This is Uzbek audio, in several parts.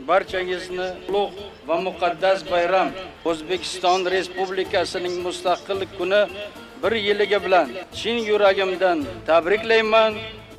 barchangizni ulug' va muqaddas bayram O'zbekiston Respublikasining mustaqillik kuni 1 yiliga bilan chin yuragimdan tabriklayman.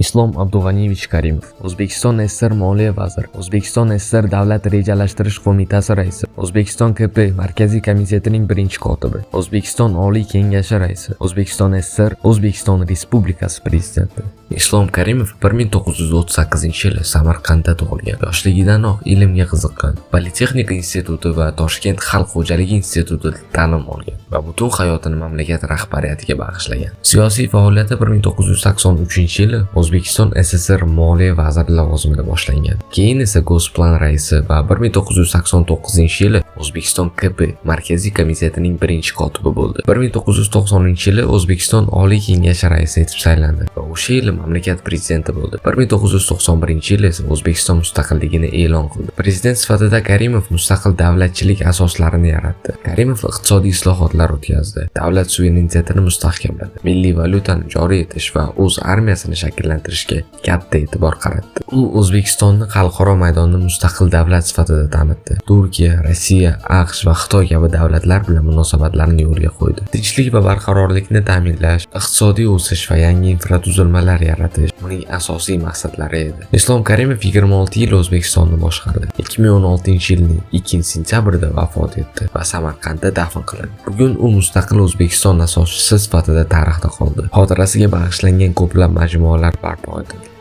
Islom Abdug'aniyevich Karimov, O'zbekiston SSR Moliya vaziri, O'zbekiston SSR Davlat rejalashtirish qo'mitasi raisi, O'zbekiston KP Markaziy komitetining birinchi kotibi, O'zbekiston Oliy kengashi raisi, O'zbekiston SSR O'zbekiston Respublikasi prezidenti. Islom Karimov 1938-yili Samarqandda tug'ilgan. Yoshligidanoq ilmga qiziqqan. Politexnika instituti va Toshkent xalq xo'jaligi institutida ta'lim olgan va butun hayotini mamlakat rahbariyatiga bag'ishlagan. Siyosiy faoliyati 1983-yili O'zbekiston SSR Moliya vaziri lavozimida boshlangan. Keyin esa Gosplan raisi va 1989-yili O'zbekiston KP Markaziy komitetining birinchi kotibi bo'ldi. 1990-yili O'zbekiston Oliy kengashi raisi etib saylandi va o'sha yili mamlakat prezidenti bo'ldi. 1991-yili esa O'zbekiston mustaqilligini e'lon qildi. Prezident sifatida Karimov mustaqil davlatchilik asoslarini yaratdi. Karimov iqtisodiy islohotlar o'tkazdi, davlat suverenitetini mustahkamladi, milliy valyutani joriy etish va o'z armiyasini shakllantirishga katta e'tibor qaratdi. U O'zbekistonni xalqaro maydonda mustaqil davlat sifatida tanitdi. Turkiya, Rossiya, AQSh va Xitoy kabi davlatlar bilan munosabatlarni yo'lga qo'ydi. Tinchlik va barqarorlikni ta'minlash, iqtisodiy o'sish va yangi infratuzilmalar yaratish uning asosiy maqsadlari edi. Islom Karimov 26 yil O'zbekistonni boshqardi. 2016-yilning 2-sentyabrida vafot etdi va Samarqandda dafn qilindi. Bugun u mustaqil O'zbekiston asoschisi sifatida tarixda qoldi. Xotirasiga bag'ishlangan ko'plab majmualar barpo etildi.